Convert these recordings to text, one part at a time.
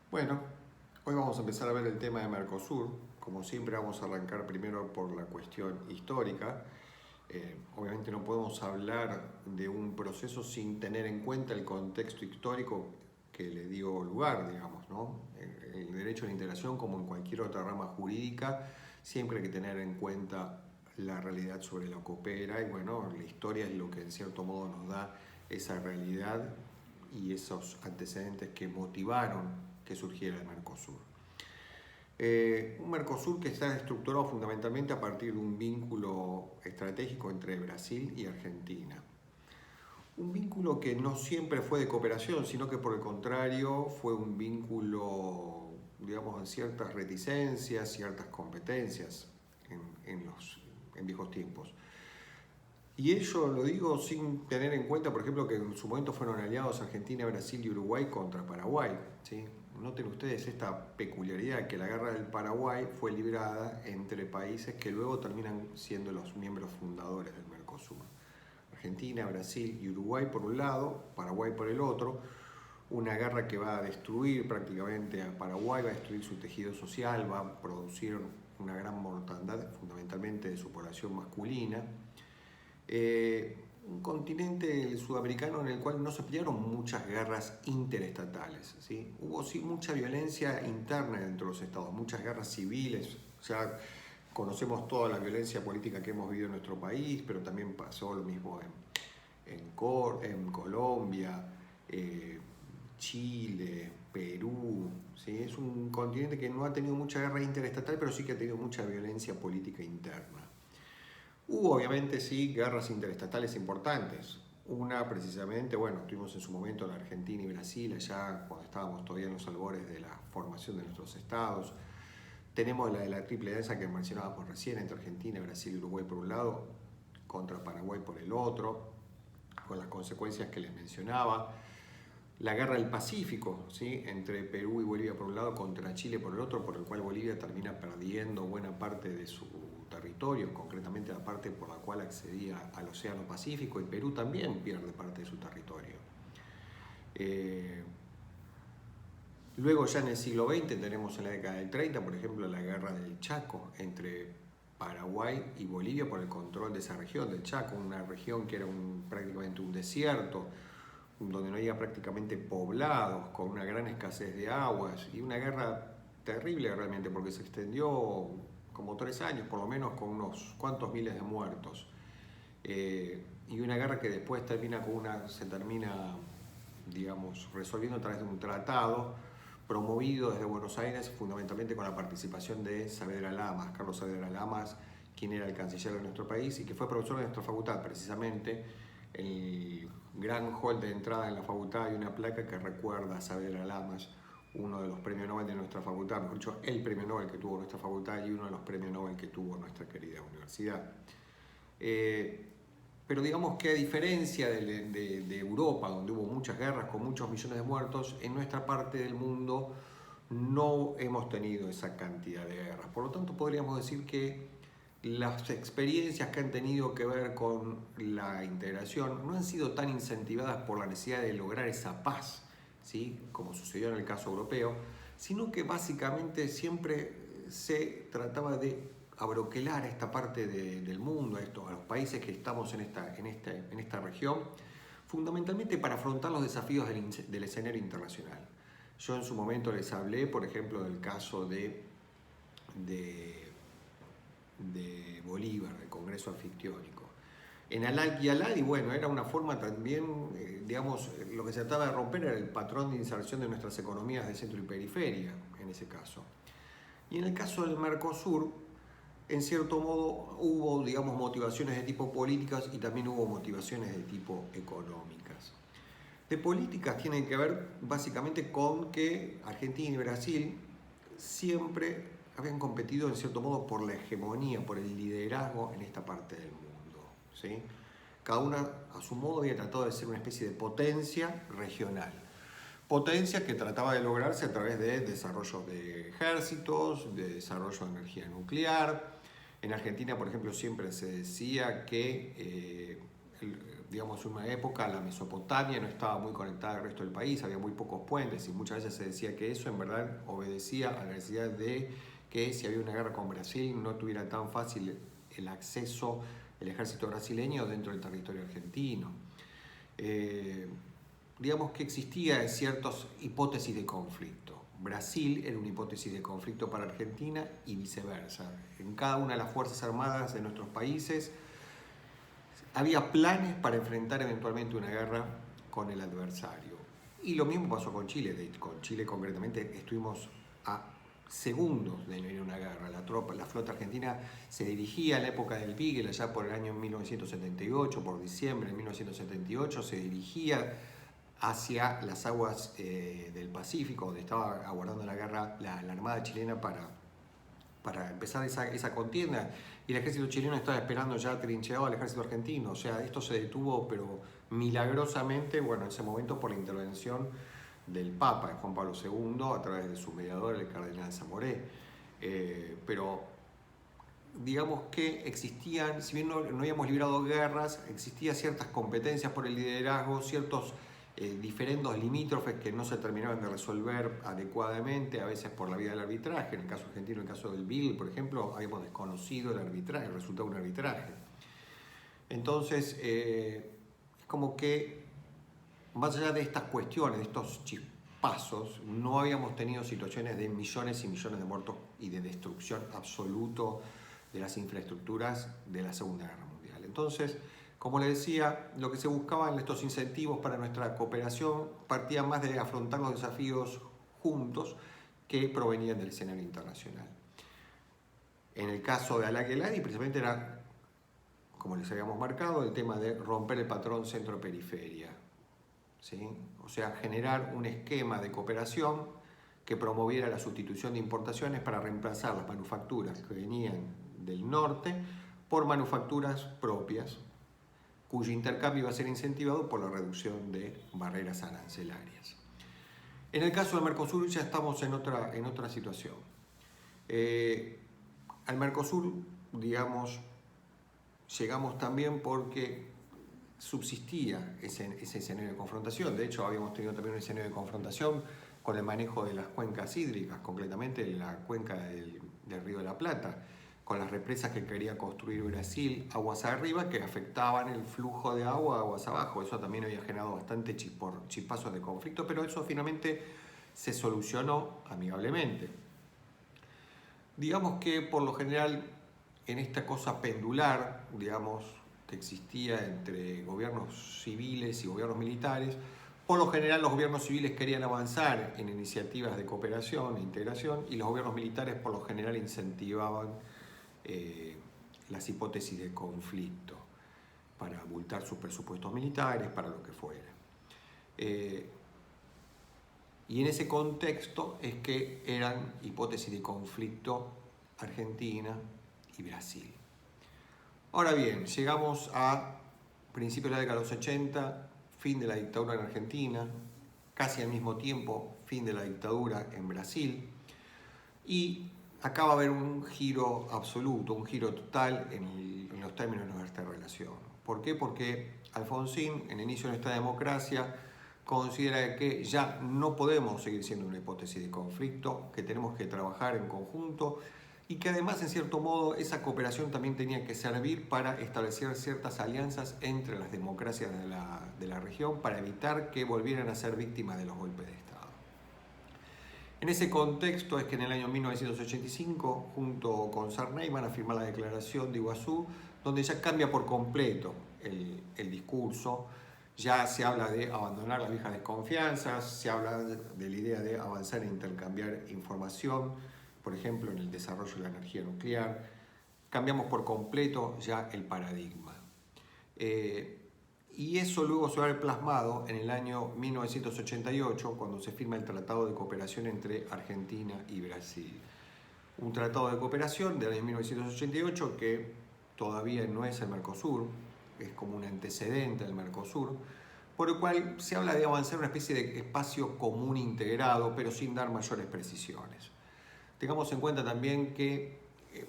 Bueno, hoy vamos a empezar a ver el tema de Mercosur. Como siempre vamos a arrancar primero por la cuestión histórica. Obviamente no podemos hablar de un proceso sin tener en cuenta el contexto histórico que le dio lugar, digamos, ¿no? El derecho a la integración, como en cualquier otra rama jurídica, siempre hay que tener en cuenta la realidad sobre la que opera y bueno, la historia es lo que en cierto modo nos da esa realidad y esos antecedentes que motivaron que surgiera el Mercosur. Un Mercosur que está estructurado fundamentalmente a partir de un vínculo estratégico entre Brasil y Argentina. Un vínculo que no siempre fue de cooperación, sino que por el contrario fue un vínculo, digamos, en ciertas reticencias, ciertas competencias en viejos tiempos. Y ello lo digo sin tener en cuenta, por ejemplo, que en su momento fueron aliados Argentina, Brasil y Uruguay contra Paraguay. ¿Sí? Noten ustedes esta peculiaridad que la guerra del Paraguay fue librada entre países que luego terminan siendo los miembros fundadores del Mercosur. Argentina, Brasil y Uruguay por un lado, Paraguay por el otro. Una guerra que va a destruir prácticamente a Paraguay, va a destruir su tejido social, va a producir una gran mortandad fundamentalmente de su población masculina. Un continente sudamericano en el cual no se pelearon muchas guerras interestatales. ¿Sí? Hubo sí mucha violencia interna dentro de los estados, muchas guerras civiles. Ya conocemos toda la violencia política que hemos vivido en nuestro país, pero también pasó lo mismo en Colombia, Chile, Perú. ¿Sí? Es un continente que no ha tenido mucha guerra interestatal, pero sí que ha tenido mucha violencia política interna. Hubo obviamente sí guerras interestatales importantes. Una precisamente, bueno, tuvimos en su momento la Argentina y Brasil, allá cuando estábamos todavía en los albores de la formación de nuestros estados. Tenemos la de la Triple Alianza que mencionábamos recién, entre Argentina, Brasil y Uruguay por un lado, contra Paraguay por el otro, con las consecuencias que les mencionaba. La guerra del Pacífico, ¿sí? Entre Perú y Bolivia por un lado, contra Chile por el otro, por el cual Bolivia termina perdiendo buena parte de su territorio, concretamente la parte por la cual accedía al Océano Pacífico, y Perú también pierde parte de su territorio. Eh, Luego ya en el siglo XX tenemos en la década del 30, por ejemplo, la guerra del Chaco entre Paraguay y Bolivia por el control de esa región del Chaco, una región que era prácticamente un desierto, donde no había prácticamente poblados, con una gran escasez de aguas y una guerra terrible realmente porque se extendió como 3 años por lo menos con unos cuantos miles de muertos. Y una guerra que después se termina, digamos, resolviendo a través de un tratado promovido desde Buenos Aires, fundamentalmente con la participación de Saavedra Lamas, Carlos Saavedra Lamas, quien era el canciller de nuestro país y que fue profesor de nuestra facultad, precisamente. El gran hall de entrada en la facultad hay una placa que recuerda a Saavedra Lamas, uno de los premios Nobel de nuestra facultad, mejor dicho, el premio Nobel que tuvo nuestra facultad y uno de los premios Nobel que tuvo nuestra querida universidad. Pero digamos que a diferencia de Europa, donde hubo muchas guerras con muchos millones de muertos, en nuestra parte del mundo no hemos tenido esa cantidad de guerras. Por lo tanto, podríamos decir que las experiencias que han tenido que ver con la integración no han sido tan incentivadas por la necesidad de lograr esa paz, ¿sí? Como sucedió en el caso europeo, sino que básicamente siempre se trataba de abroquelar esta parte del mundo, a los países que estamos en esta región, fundamentalmente para afrontar los desafíos del escenario internacional. Yo en su momento les hablé, por ejemplo, del caso de Bolívar, del Congreso Anfictiónico. En Alal y Alal, y bueno, era una forma también, digamos, lo que se trataba de romper era el patrón de inserción de nuestras economías de centro y periferia, en ese caso. Y en el caso del Mercosur, en cierto modo hubo, digamos, motivaciones de tipo políticas y también hubo motivaciones de tipo económicas. De políticas tienen que ver básicamente con que Argentina y Brasil siempre habían competido en cierto modo por la hegemonía, por el liderazgo en esta parte del mundo. ¿Sí? Cada una a su modo había tratado de ser una especie de potencia regional. Potencia que trataba de lograrse a través de desarrollo de ejércitos, de desarrollo de energía nuclear. En Argentina, por ejemplo, siempre se decía que digamos, en una época la Mesopotamia no estaba muy conectada al resto del país, había muy pocos puentes y muchas veces se decía que eso en verdad obedecía a la necesidad de que si había una guerra con Brasil no tuviera tan fácil el acceso el ejército brasileño dentro del territorio argentino. Digamos que existía ciertas hipótesis de conflicto. Brasil era una hipótesis de conflicto para Argentina y viceversa. En cada una de las Fuerzas Armadas de nuestros países había planes para enfrentar eventualmente una guerra con el adversario. Y lo mismo pasó con Chile. Con Chile concretamente estuvimos a segundos de venir una guerra. La flota argentina se dirigía en la época del Beagle, allá por el año 1978, por diciembre de 1978, se dirigía hacia las aguas del Pacífico, donde estaba aguardando la guerra la Armada chilena para empezar esa contienda, y el ejército chileno estaba esperando ya trincheado al ejército argentino. O sea, esto se detuvo, pero milagrosamente, bueno, en ese momento por la intervención del Papa, de Juan Pablo II, a través de su mediador, el cardenal Zamoré. Pero digamos que existían, si bien no habíamos librado guerras, existían ciertas competencias por el liderazgo, ciertos diferendos limítrofes que no se terminaban de resolver adecuadamente, a veces por la vía del arbitraje. En el caso argentino, en el caso del Beagle, por ejemplo, habíamos desconocido el arbitraje, el resultado de un arbitraje. Entonces, es como que, más allá de estas cuestiones, de estos chispazos, no habíamos tenido situaciones de millones y millones de muertos y de destrucción absoluto de las infraestructuras de la Segunda Guerra Mundial. Entonces, como les decía, lo que se buscaba en estos incentivos para nuestra cooperación partía más de afrontar los desafíos juntos que provenían del escenario internacional. En el caso de Alaqueladi, precisamente era, como les habíamos marcado, el tema de romper el patrón centro-periferia. ¿Sí? O sea, generar un esquema de cooperación que promoviera la sustitución de importaciones para reemplazar las manufacturas que venían del norte por manufacturas propias, cuyo intercambio iba a ser incentivado por la reducción de barreras arancelarias. En el caso del Mercosur ya estamos en otra situación. Al Mercosur, digamos, llegamos también porque subsistía ese escenario de confrontación. De hecho, habíamos tenido también un escenario de confrontación con el manejo de las cuencas hídricas, concretamente la cuenca del Río de la Plata, con las represas que quería construir Brasil aguas arriba, que afectaban el flujo de agua aguas abajo. Eso también había generado bastante chispazos de conflicto, pero eso finalmente se solucionó amigablemente. Digamos que por lo general en esta cosa pendular, digamos, que existía entre gobiernos civiles y gobiernos militares, por lo general los gobiernos civiles querían avanzar en iniciativas de cooperación e integración, y los gobiernos militares por lo general incentivaban las hipótesis de conflicto para abultar sus presupuestos militares, para lo que fuera. Y en ese contexto es que eran hipótesis de conflicto Argentina y Brasil. Ahora bien, llegamos a principios de la década de los 80, fin de la dictadura en Argentina, casi al mismo tiempo fin de la dictadura en Brasil, y acaba de haber un giro absoluto, un giro total en los términos de nuestra relación. ¿Por qué? Porque Alfonsín, en el inicio de nuestra democracia, considera que ya no podemos seguir siendo una hipótesis de conflicto, que tenemos que trabajar en conjunto, y que además, en cierto modo, esa cooperación también tenía que servir para establecer ciertas alianzas entre las democracias de la región para evitar que volvieran a ser víctimas de los golpes de Estado. En ese contexto es que en el año 1985, junto con Sarney, van a firmar la Declaración de Iguazú, donde ya cambia por completo el discurso. Ya se habla de abandonar las viejas desconfianzas, se habla de la idea de avanzar e intercambiar información, por ejemplo, en el desarrollo de la energía nuclear. Cambiamos por completo ya el paradigma. Y eso luego se va a ver plasmado en el año 1988, cuando se firma el Tratado de Cooperación entre Argentina y Brasil. Un tratado de cooperación del año 1988 que todavía no es el Mercosur, es como un antecedente del Mercosur, por el cual se habla de avanzar una especie de espacio común integrado, pero sin dar mayores precisiones. Tengamos en cuenta también que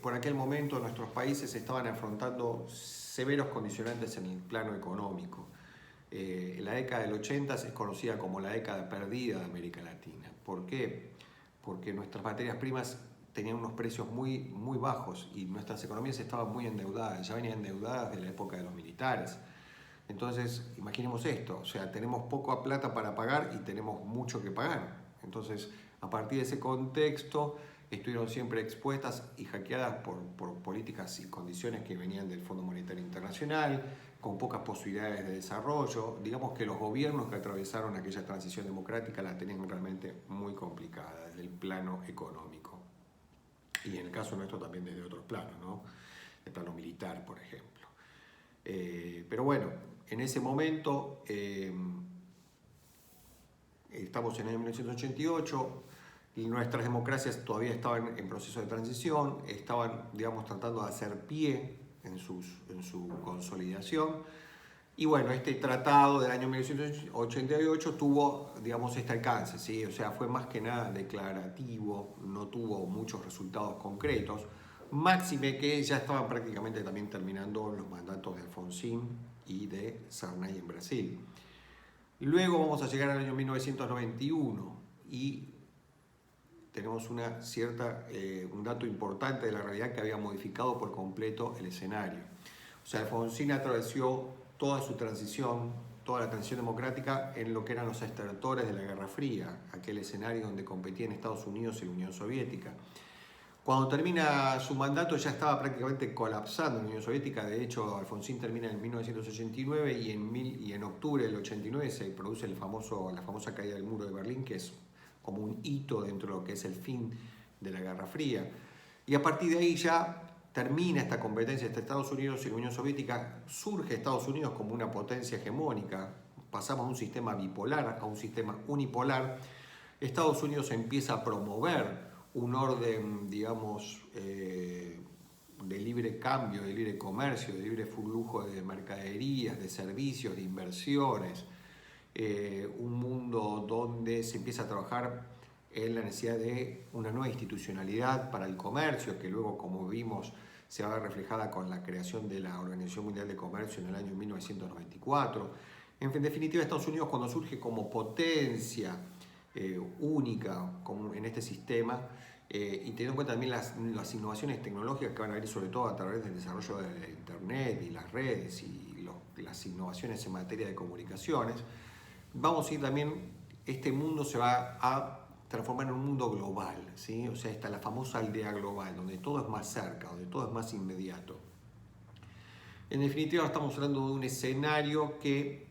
por aquel momento nuestros países estaban afrontando severos condicionantes en el plano económico. La década del 80 es conocida como la década perdida de América Latina. ¿Por qué? Porque nuestras materias primas tenían unos precios muy bajos y nuestras economías estaban muy endeudadas, ya venían endeudadas de la época de los militares. Entonces, imaginemos esto, o sea, tenemos poca plata para pagar y tenemos mucho que pagar. Entonces, a partir de ese contexto, estuvieron siempre expuestas y hackeadas por políticas y condiciones que venían del Fondo Monetario Internacional, con pocas posibilidades de desarrollo. Digamos que los gobiernos que atravesaron aquella transición democrática la tenían realmente muy complicada desde el plano económico. Y en el caso nuestro también desde otros planos, ¿no? El plano militar, por ejemplo. Pero bueno, en ese momento, estamos en el año 1988, y nuestras democracias todavía estaban en proceso de transición, estaban, digamos, tratando de hacer pie en su consolidación. Y bueno, este tratado del año 1988 tuvo, digamos, este alcance, ¿sí? O sea, fue más que nada declarativo, no tuvo muchos resultados concretos, máxime que ya estaban prácticamente también terminando los mandatos de Alfonsín y de Sarney en Brasil. Luego vamos a llegar al año 1991 y tenemos un dato importante de la realidad que había modificado por completo el escenario. O sea, Alfonsín atravesó toda su transición, toda la transición democrática en lo que eran los estertores de la Guerra Fría, aquel escenario donde competían Estados Unidos y la Unión Soviética. Cuando termina su mandato ya estaba prácticamente colapsando la Unión Soviética. De hecho, Alfonsín termina en 1989 y en octubre del 89 se produce la famosa caída del muro de Berlín, que es como un hito dentro de lo que es el fin de la Guerra Fría. Y a partir de ahí ya termina esta competencia entre Estados Unidos y la Unión Soviética, surge Estados Unidos como una potencia hegemónica, pasamos de un sistema bipolar a un sistema unipolar. Estados Unidos empieza a promover un orden, digamos, de libre cambio, de libre comercio, de libre flujo de mercaderías, de servicios, de inversiones, un mundo donde se empieza a trabajar en la necesidad de una nueva institucionalidad para el comercio, que luego, como vimos, se va a ver reflejada con la creación de la Organización Mundial de Comercio en el año 1994. En definitiva, Estados Unidos, cuando surge como potencia única en este sistema, y teniendo en cuenta también las innovaciones tecnológicas que van a venir sobre todo a través del desarrollo de Internet y las redes y las innovaciones en materia de comunicaciones, vamos a ir también, este mundo se va a transformar en un mundo global, ¿sí? O sea, está la famosa aldea global, donde todo es más cerca, donde todo es más inmediato. En definitiva, estamos hablando de un escenario en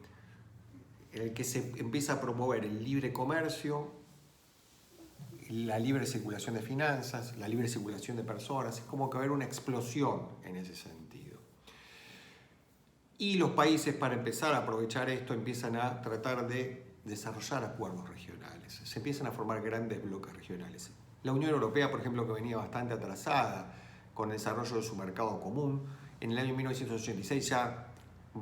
el que se empieza a promover el libre comercio, la libre circulación de finanzas, la libre circulación de personas. Es como que va a haber una explosión en ese sentido. Y los países, para empezar a aprovechar esto, empiezan a tratar de desarrollar acuerdos regionales. Se empiezan a formar grandes bloques regionales. La Unión Europea, por ejemplo, que venía bastante atrasada con el desarrollo de su mercado común, en el año 1986 ya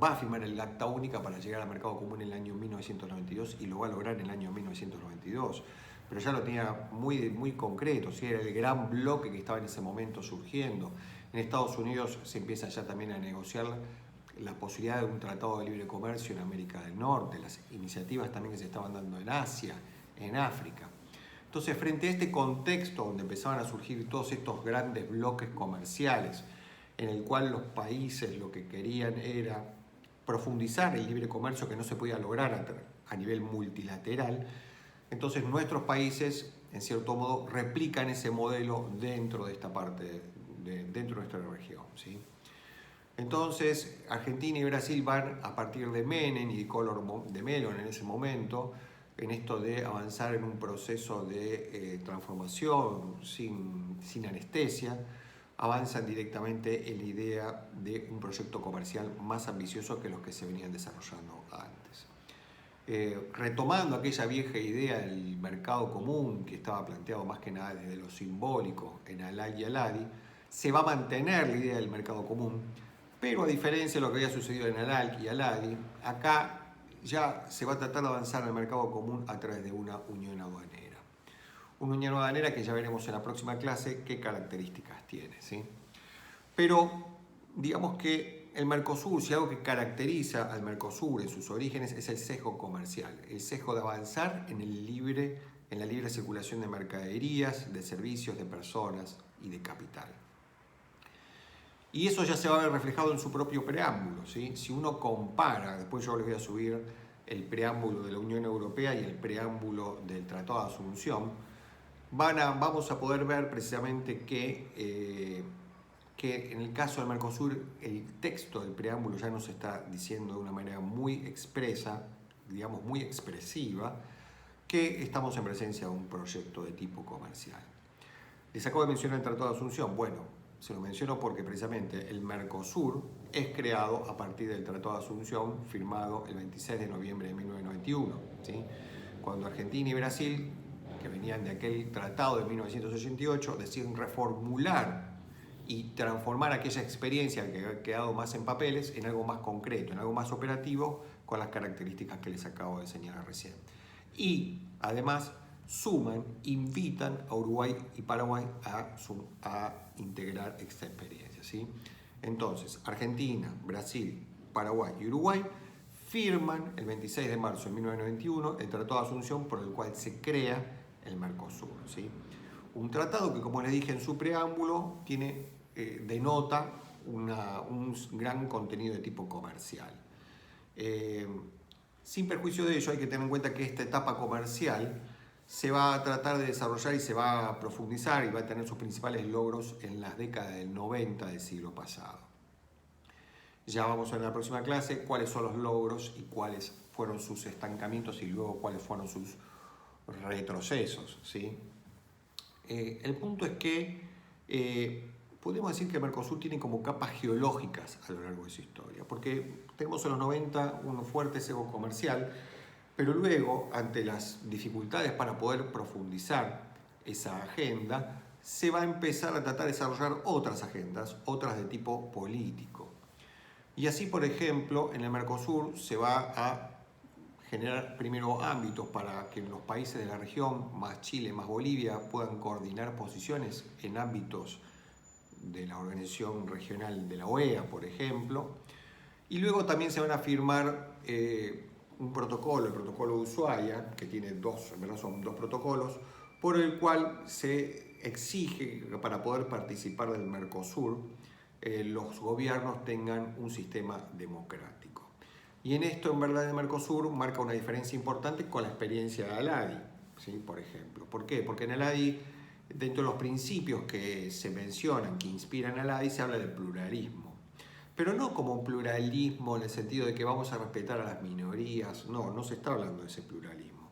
va a firmar el Acta Única para llegar al mercado común en el año 1992 y lo va a lograr en el año 1992. Pero ya lo tenía muy concreto, ¿sí? Era el gran bloque que estaba en ese momento surgiendo. En Estados Unidos se empieza ya también a negociar la posibilidad de un tratado de libre comercio en América del Norte, las iniciativas también que se estaban dando en Asia, en África. Entonces, frente a este contexto donde empezaban a surgir todos estos grandes bloques comerciales, en el cual los países lo que querían era profundizar el libre comercio que no se podía lograr a nivel multilateral, entonces nuestros países, en cierto modo, replican ese modelo dentro de esta parte, dentro de nuestra región, ¿sí? Entonces, Argentina y Brasil van a partir de Menem y de Mellon en ese momento, en esto de avanzar en un proceso de transformación sin anestesia, avanzan directamente en la idea de un proyecto comercial más ambicioso que los que se venían desarrollando antes. Retomando aquella vieja idea del mercado común que estaba planteado más que nada desde lo simbólico en Alá y Aladi, se va a mantener la idea del mercado común, pero a diferencia de lo que había sucedido en Alá y Aladi, acá ya se va a tratar de avanzar en el mercado común a través de una unión aduanera. Una unión aduanera que ya veremos en la próxima clase qué características tiene, ¿sí? Pero digamos que el Mercosur, si algo que caracteriza al Mercosur en sus orígenes es el sesgo comercial, el sesgo de avanzar en la libre circulación de mercaderías, de servicios, de personas y de capital. Y eso ya se va a ver reflejado en su propio preámbulo, ¿sí? Si uno compara, después yo les voy a subir el preámbulo de la Unión Europea y el preámbulo del Tratado de Asunción, vamos a poder ver precisamente que en el caso del Mercosur el texto del preámbulo ya nos está diciendo de una manera muy expresa, digamos muy expresiva, que estamos en presencia de un proyecto de tipo comercial. Les acabo de mencionar el Tratado de Asunción. Bueno, se lo menciono porque precisamente el Mercosur es creado a partir del Tratado de Asunción firmado el 26 de noviembre de 1991, ¿sí? Cuando Argentina y Brasil, que venían de aquel tratado de 1988, deciden reformular y transformar aquella experiencia que ha quedado más en papeles en algo más concreto, en algo más operativo, con las características que les acabo de señalar recién. Y además invitan a Uruguay y Paraguay a integrar esta experiencia, ¿sí? Entonces, Argentina, Brasil, Paraguay y Uruguay firman el 26 de marzo de 1991 el Tratado de Asunción por el cual se crea el Mercosur, ¿sí? Un tratado que, como les dije en su preámbulo, denota un gran contenido de tipo comercial. Sin perjuicio de ello, hay que tener en cuenta que esta etapa comercial se va a tratar de desarrollar y se va a profundizar y va a tener sus principales logros en las décadas del 90 del siglo pasado. Ya vamos a ver en la próxima clase cuáles son los logros y cuáles fueron sus estancamientos y luego cuáles fueron sus retrocesos, ¿sí? El punto es que podemos decir que el Mercosur tiene como capas geológicas a lo largo de su historia, porque tenemos en los 90 un fuerte sesgo comercial, pero luego, ante las dificultades para poder profundizar esa agenda, se va a empezar a tratar de desarrollar otras agendas, otras de tipo político. Y así, por ejemplo, en el Mercosur se va a generar primero ámbitos para que los países de la región, más Chile, más Bolivia, puedan coordinar posiciones en ámbitos de la organización regional de la OEA, por ejemplo. Y luego también se van a firmar un protocolo, el protocolo de Ushuaia, que tiene son dos protocolos, por el cual se exige que para poder participar del Mercosur, los gobiernos tengan un sistema democrático. Y en esto, en verdad, el Mercosur marca una diferencia importante con la experiencia de ALADI, ¿sí? Por ejemplo. ¿Por qué? Porque en ALADI, dentro de los principios que se mencionan, que inspiran a ALADI, se habla del pluralismo. Pero no como un pluralismo en el sentido de que vamos a respetar a las minorías. No se está hablando de ese pluralismo.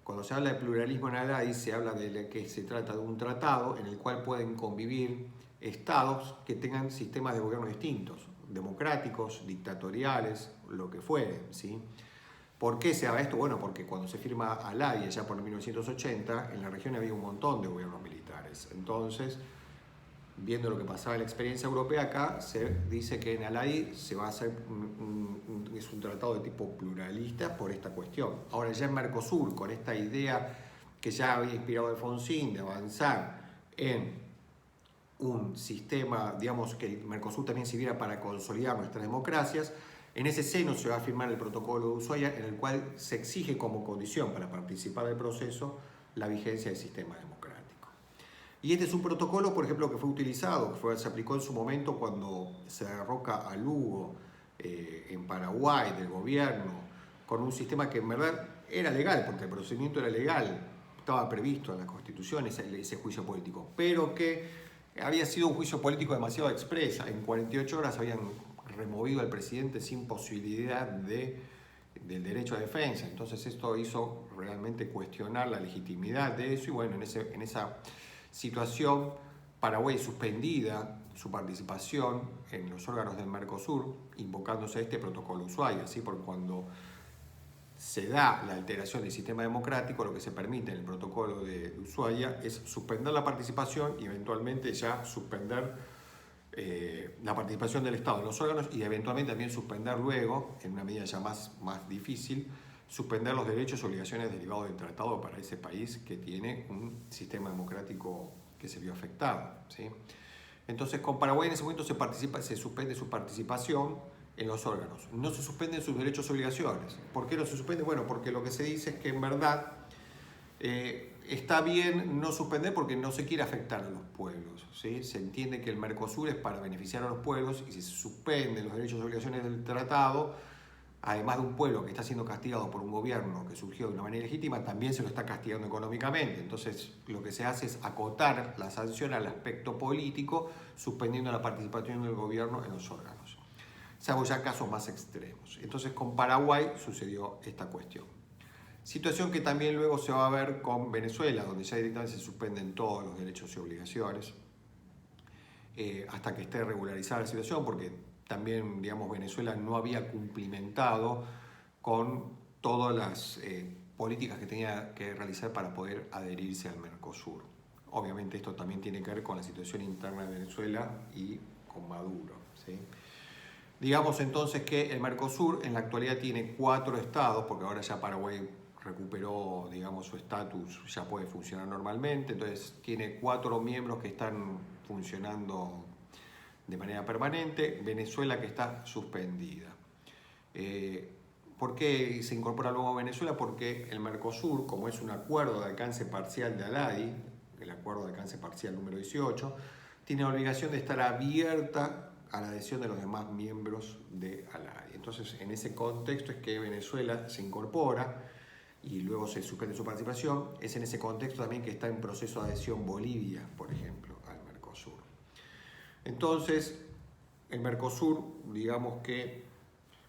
Cuando se habla de pluralismo en ALADI, se habla de que se trata de un tratado en el cual pueden convivir estados que tengan sistemas de gobierno distintos, democráticos, dictatoriales, lo que fuere, ¿sí? ¿Por qué se hace esto? Bueno, porque cuando se firma ALADI ya por 1980, en la región había un montón de gobiernos militares. Entonces, viendo lo que pasaba en la experiencia europea acá, se dice que en ALADI se va a hacer es un tratado de tipo pluralista por esta cuestión. Ahora ya en Mercosur, con esta idea que ya había inspirado Alfonsín de avanzar en un sistema, digamos, que el Mercosur también sirviera para consolidar nuestras democracias, en ese seno se va a firmar el protocolo de Ushuaia, en el cual se exige como condición para participar del proceso la vigencia del sistema democrático. Y este es un protocolo, por ejemplo, que fue utilizado, se aplicó en su momento cuando se derroca a Lugo en Paraguay del gobierno, con un sistema que en verdad era legal, porque el procedimiento era legal, estaba previsto en la Constitución ese juicio político, pero que había sido un juicio político demasiado expresa. En 48 horas habían removido al presidente sin posibilidad del derecho a defensa. Entonces esto hizo realmente cuestionar la legitimidad de eso y bueno, en esa situación Paraguay suspendida su participación en los órganos del Mercosur, invocándose este protocolo Ushuaia, ¿sí? Porque cuando se da la alteración del sistema democrático, lo que se permite en el protocolo de Ushuaia es suspender la participación y eventualmente ya suspender la participación del Estado en los órganos y eventualmente también suspender luego, en una medida ya más difícil, suspender los derechos y obligaciones derivados del tratado para ese país que tiene un sistema democrático que se vio afectado, ¿sí? Entonces con Paraguay en ese momento se suspende su participación en los órganos. No se suspenden sus derechos y obligaciones. ¿Por qué no se suspende? Bueno, porque lo que se dice es que en verdad está bien no suspender porque no se quiere afectar a los pueblos, ¿sí? Se entiende que el Mercosur es para beneficiar a los pueblos y si se suspenden los derechos y obligaciones del tratado, además de un pueblo que está siendo castigado por un gobierno que surgió de una manera legítima, también se lo está castigando económicamente. Entonces, lo que se hace es acotar la sanción al aspecto político, suspendiendo la participación del gobierno en los órganos. Salvo ya casos más extremos. Entonces, con Paraguay sucedió esta cuestión. Situación que también luego se va a ver con Venezuela, donde ya directamente se suspenden todos los derechos y obligaciones, hasta que esté regularizada la situación, porque también, digamos, Venezuela no había cumplimentado con todas las políticas que tenía que realizar para poder adherirse al Mercosur. Obviamente esto también tiene que ver con la situación interna de Venezuela y con Maduro, ¿sí? Digamos entonces que el Mercosur en la actualidad tiene 4 estados, porque ahora ya Paraguay recuperó, digamos, su estatus, ya puede funcionar normalmente, entonces tiene 4 miembros que están funcionando de manera permanente, Venezuela que está suspendida. ¿Por qué se incorpora luego Venezuela? Porque el Mercosur, como es un acuerdo de alcance parcial de ALADI, el acuerdo de alcance parcial número 18, tiene la obligación de estar abierta a la adhesión de los demás miembros de ALADI. Entonces, en ese contexto es que Venezuela se incorpora y luego se suspende su participación. Es en ese contexto también que está en proceso de adhesión Bolivia, por ejemplo, al Mercosur. Entonces, el Mercosur, digamos que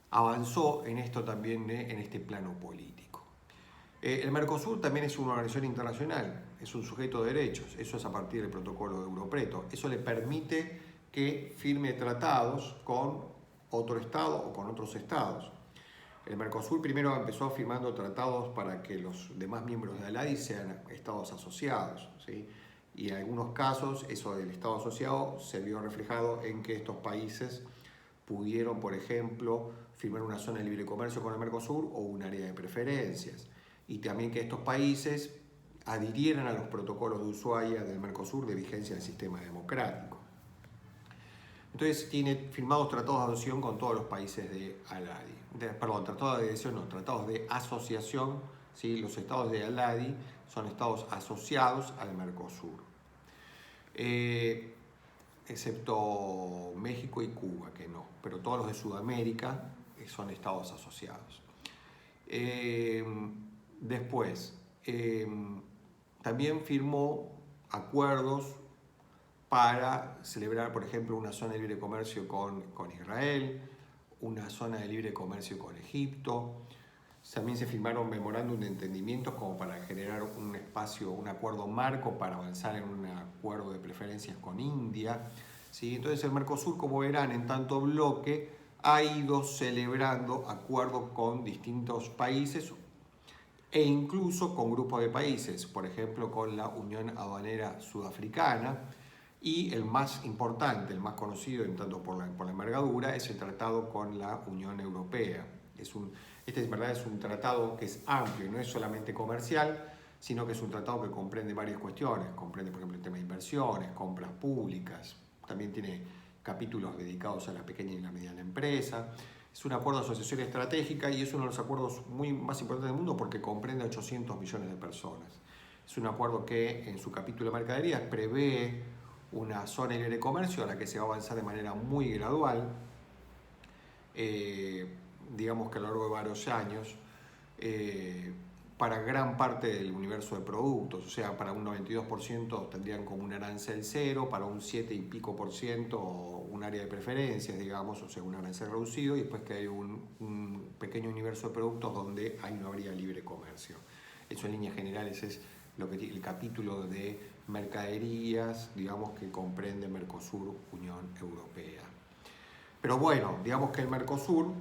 avanzó en esto también, en este plano político. El Mercosur también es una organización internacional, es un sujeto de derechos, eso es a partir del protocolo de Europreto. Eso le permite que firme tratados con otro estado o con otros estados. El Mercosur primero empezó firmando tratados para que los demás miembros de ALADI sean estados asociados, ¿sí? Y en algunos casos eso del estado asociado se vio reflejado en que estos países pudieron, por ejemplo, firmar una zona de libre comercio con el Mercosur o un área de preferencias. Y también que estos países adhirieran a los protocolos de Ushuaia del Mercosur de vigencia del sistema democrático. Entonces tiene firmados tratados de adhesión con todos los países de ALADI. Tratados de adhesión no, tratados de asociación, ¿sí? Los estados de ALADI son estados asociados al Mercosur. Excepto México y Cuba, que no, pero todos los de Sudamérica son estados asociados. Después, también firmó acuerdos para celebrar, por ejemplo, una zona de libre comercio con Israel, una zona de libre comercio con Egipto. También se firmaron memorándum de entendimientos como para generar un espacio, un acuerdo marco para avanzar en un acuerdo de preferencias con India, ¿sí? Entonces el Mercosur, como verán, en tanto bloque, ha ido celebrando acuerdos con distintos países e incluso con grupos de países, por ejemplo con la Unión Aduanera Sudafricana, y el más importante, el más conocido en tanto por la envergadura, es el tratado con la Unión Europea. Este en verdad es un tratado que es amplio, no es solamente comercial, sino que es un tratado que comprende varias cuestiones. Comprende, por ejemplo, el tema de inversiones, compras públicas, también tiene capítulos dedicados a la pequeña y la mediana empresa. Es un acuerdo de asociación estratégica y es uno de los acuerdos más importantes del mundo porque comprende a 800 millones de personas. Es un acuerdo que en su capítulo de mercaderías prevé una zona de libre comercio a la que se va a avanzar de manera muy gradual, digamos que a lo largo de varios años, para gran parte del universo de productos, o sea, para un 92% tendrían como un arancel cero, para un 7 y pico por ciento un área de preferencias, digamos, o sea, un arancel reducido, y después que hay un pequeño universo de productos donde ahí no habría libre comercio. Eso en líneas generales es lo que el capítulo de mercaderías, digamos, que comprende Mercosur, Unión Europea. Pero bueno, digamos que el Mercosur,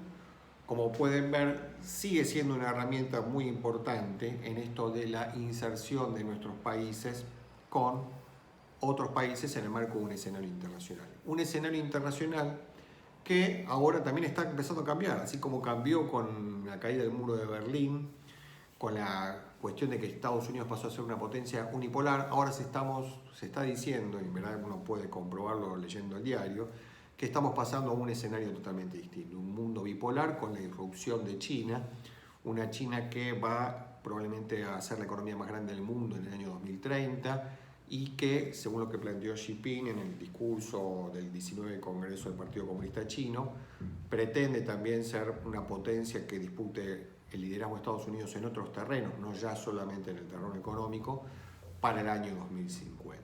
como pueden ver, sigue siendo una herramienta muy importante en esto de la inserción de nuestros países con otros países en el marco de un escenario internacional. Un escenario internacional que ahora también está empezando a cambiar, así como cambió con la caída del muro de Berlín, con la cuestión de que Estados Unidos pasó a ser una potencia unipolar, ahora se está diciendo, y en verdad uno puede comprobarlo leyendo el diario, que estamos pasando a un escenario totalmente distinto, un mundo bipolar con la irrupción de China, una China que va probablemente a ser la economía más grande del mundo en el año 2030 y que, según lo que planteó Xi Jinping en el discurso del 19 Congreso del Partido Comunista Chino, pretende también ser una potencia que dispute el liderazgo de Estados Unidos en otros terrenos, no ya solamente en el terreno económico, para el año 2050.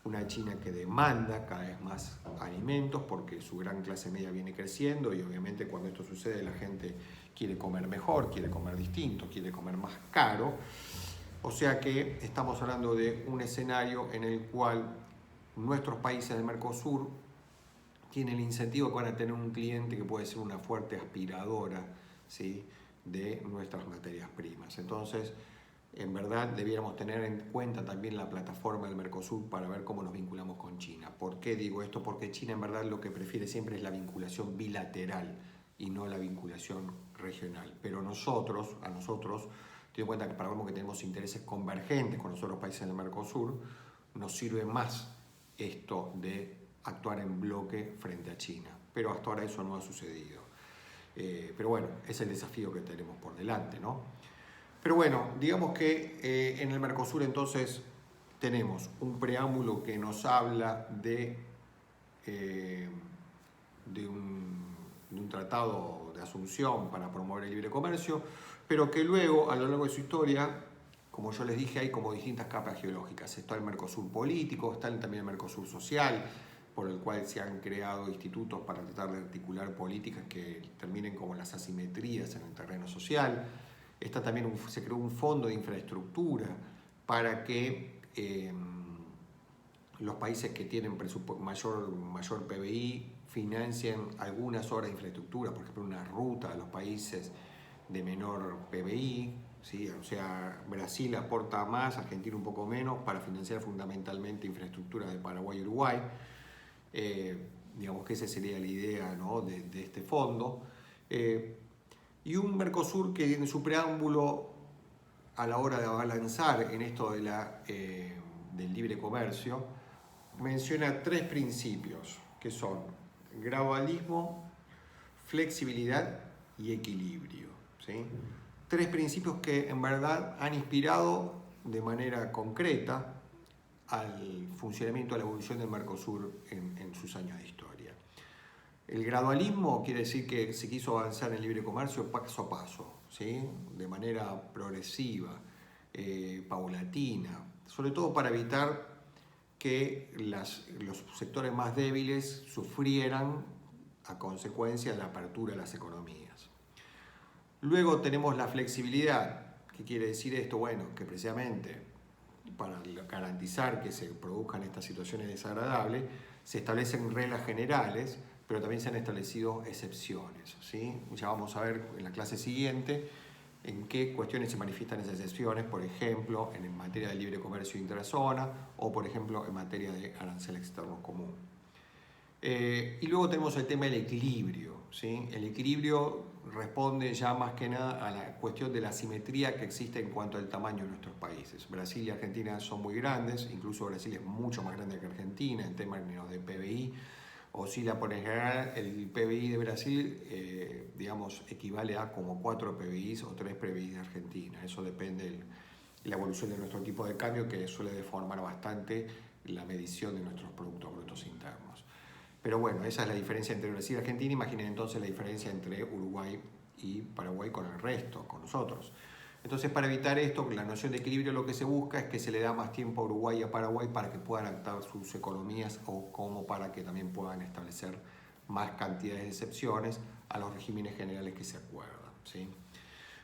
Una China que demanda cada vez más alimentos porque su gran clase media viene creciendo y obviamente cuando esto sucede la gente quiere comer mejor, quiere comer distinto, quiere comer más caro. O sea que estamos hablando de un escenario en el cual nuestros países del Mercosur tienen el incentivo que van a tener un cliente que puede ser una fuerte aspiradora, ¿sí?, de nuestras materias primas. Entonces, en verdad debiéramos tener en cuenta también la plataforma del Mercosur para ver cómo nos vinculamos con China. ¿Por qué digo esto? Porque China en verdad lo que prefiere siempre es la vinculación bilateral y no la vinculación regional. Pero a nosotros, teniendo en cuenta que para algo que tenemos intereses convergentes con los otros países del Mercosur, nos sirve más esto de actuar en bloque frente a China. Pero hasta ahora eso no ha sucedido. Pero bueno, es el desafío que tenemos por delante, ¿no? Pero bueno, digamos que en el Mercosur entonces tenemos un preámbulo que nos habla de un tratado de asunción para promover el libre comercio, pero que luego, a lo largo de su historia, como yo les dije, hay como distintas capas geológicas. Está el Mercosur político, está también el Mercosur social, por el cual se han creado institutos para tratar de articular políticas que terminen como las asimetrías en el terreno social. Está también se creó un fondo de infraestructura para que los países que tienen mayor PBI financien algunas obras de infraestructura, por ejemplo, una ruta a los países de menor PBI, ¿sí? O sea, Brasil aporta más, Argentina un poco menos, para financiar fundamentalmente infraestructura de Paraguay y Uruguay. Digamos que esa sería la idea, ¿no?, de este fondo. Y un Mercosur que en su preámbulo, a la hora de avanzar en esto del libre comercio, menciona 3 principios, que son gradualismo, flexibilidad y equilibrio, ¿sí? 3 principios que en verdad han inspirado de manera concreta al funcionamiento, a la evolución del Mercosur en sus años de historia. El gradualismo quiere decir que se quiso avanzar en el libre comercio paso a paso, ¿sí?, de manera progresiva, paulatina, sobre todo para evitar que los sectores más débiles sufrieran a consecuencia de la apertura de las economías. Luego tenemos la flexibilidad. ¿Qué quiere decir esto? Bueno, que precisamente para garantizar que se produzcan estas situaciones desagradables, se establecen reglas generales, pero también se han establecido excepciones, ¿sí? Ya vamos a ver en la clase siguiente en qué cuestiones se manifiestan esas excepciones, por ejemplo, en materia de libre comercio intrazona o, por ejemplo, en materia de arancel externo común. Y luego tenemos el tema del equilibrio, ¿sí? El equilibrio responde ya más que nada a la cuestión de la asimetría que existe en cuanto al tamaño de nuestros países. Brasil y Argentina son muy grandes, incluso Brasil es mucho más grande que Argentina en términos de PBI. Oscila por en general, el PBI de Brasil, digamos, equivale a como 4 PBIs o 3 PBI de Argentina. Eso depende de la evolución de nuestro tipo de cambio, que suele deformar bastante la medición de nuestros productos brutos internos. Pero bueno, esa es la diferencia entre Brasil y Argentina. Imaginen entonces la diferencia entre Uruguay y Paraguay con el resto, con nosotros. Entonces, para evitar esto, la noción de equilibrio lo que se busca es que se le da más tiempo a Uruguay y a Paraguay para que puedan adaptar sus economías o como para que también puedan establecer más cantidades de excepciones a los regímenes generales que se acuerdan, ¿sí?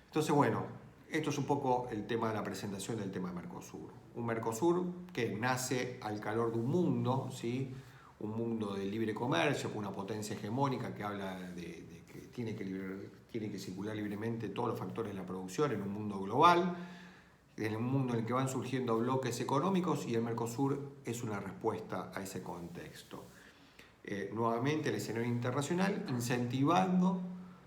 Entonces, bueno, esto es un poco el tema de la presentación del tema de Mercosur. Un Mercosur que nace al calor de un mundo, ¿sí?, un mundo de libre comercio, con una potencia hegemónica que habla de que tiene que circular libremente todos los factores de la producción en un mundo global, en un mundo en el que van surgiendo bloques económicos, y el Mercosur es una respuesta a ese contexto. Nuevamente el escenario internacional incentivando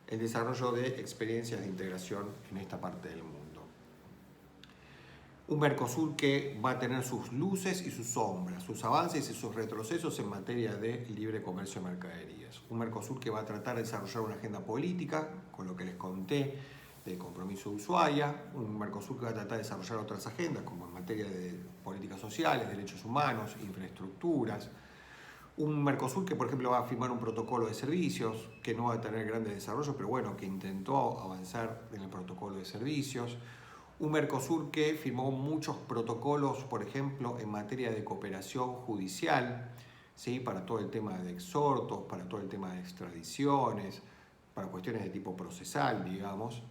el desarrollo de experiencias de integración en esta parte del mundo. Un Mercosur que va a tener sus luces y sus sombras, sus avances y sus retrocesos en materia de libre comercio de mercaderías. Un Mercosur que va a tratar de desarrollar una agenda política, con lo que les conté, de compromiso de Ushuaia. Un Mercosur que va a tratar de desarrollar otras agendas, como en materia de políticas sociales, derechos humanos, infraestructuras. Un Mercosur que, por ejemplo, va a firmar un protocolo de servicios, que no va a tener grandes desarrollos, pero bueno, que intentó avanzar en el protocolo de servicios. Un Mercosur que firmó muchos protocolos, por ejemplo, en materia de cooperación judicial, ¿sí? Para todo el tema de exhortos, para todo el tema de extradiciones, para cuestiones de tipo procesal, digamos.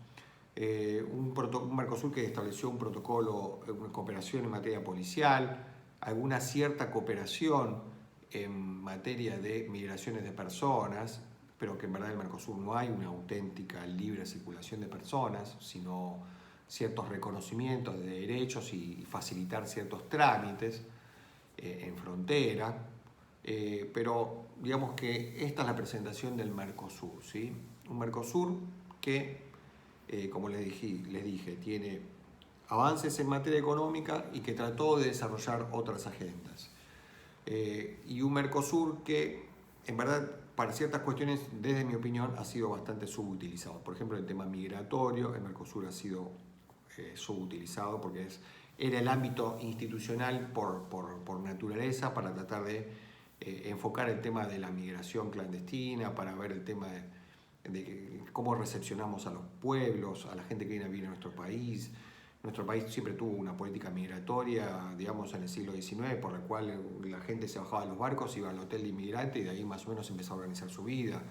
Un Mercosur que estableció un protocolo, una cooperación en materia policial, alguna cierta cooperación en materia de migraciones de personas, pero que en verdad en el Mercosur no hay una auténtica libre circulación de personas, sino ciertos reconocimientos de derechos y facilitar ciertos trámites en frontera. Pero digamos que esta es la presentación del Mercosur, ¿sí? Un Mercosur que, como les dije, tiene avances en materia económica y que trató de desarrollar otras agendas. Y un Mercosur que, en verdad, para ciertas cuestiones, desde mi opinión, ha sido bastante subutilizado. Por ejemplo, el tema migratorio, el Mercosur ha sido subutilizado porque era el ámbito institucional por naturaleza para tratar de enfocar el tema de la migración clandestina, para ver el tema de cómo recepcionamos a los pueblos, a la gente que viene a vivir a nuestro país. Nuestro país siempre tuvo una política migratoria, digamos, en el siglo XIX, por la cual la gente se bajaba de los barcos, iba al hotel de inmigrante y de ahí más o menos empezó a organizar su vida.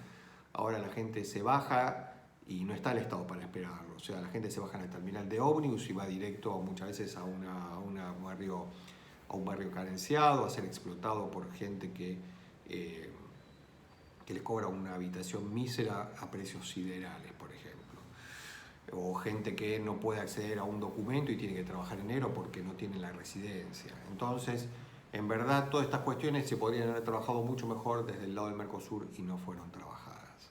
Ahora la gente se baja y no está el Estado para esperarlo. O sea, la gente se baja en el terminal de ómnibus y va directo muchas veces a un barrio carenciado, a ser explotado por gente que les cobra una habitación mísera a precios siderales, por ejemplo. O gente que no puede acceder a un documento y tiene que trabajar en enero porque no tiene la residencia. Entonces, en verdad, todas estas cuestiones se podrían haber trabajado mucho mejor desde el lado del Mercosur y no fueron trabajadas.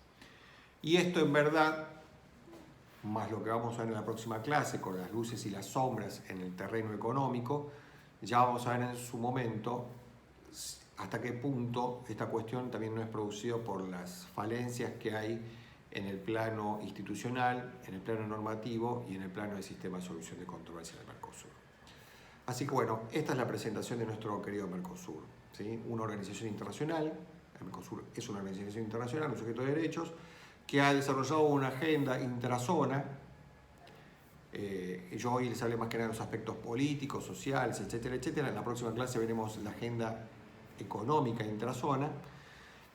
Y esto, en verdad, más lo que vamos a ver en la próxima clase, con las luces y las sombras en el terreno económico, ya vamos a ver en su momento hasta qué punto esta cuestión también no es producida por las falencias que hay en el plano institucional, en el plano normativo y en el plano del sistema de solución de controversias del Mercosur. Así que bueno, esta es la presentación de nuestro querido Mercosur, ¿sí? Una organización internacional, el Mercosur es una organización internacional, un sujeto de derechos, que ha desarrollado una agenda intrazona. Yo hoy les hablé más que nada de los aspectos políticos, sociales, etcétera, etcétera. En la próxima clase veremos la agenda económica intrazona.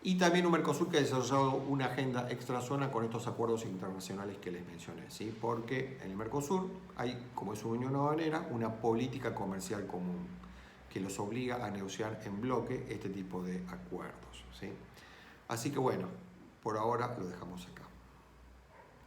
Y también un Mercosur que ha desarrollado una agenda extrazona con estos acuerdos internacionales que les mencioné, ¿sí? Porque en el Mercosur hay, como es una unión aduanera, una política comercial común que los obliga a negociar en bloque este tipo de acuerdos, ¿sí? Así que bueno, por ahora lo dejamos acá.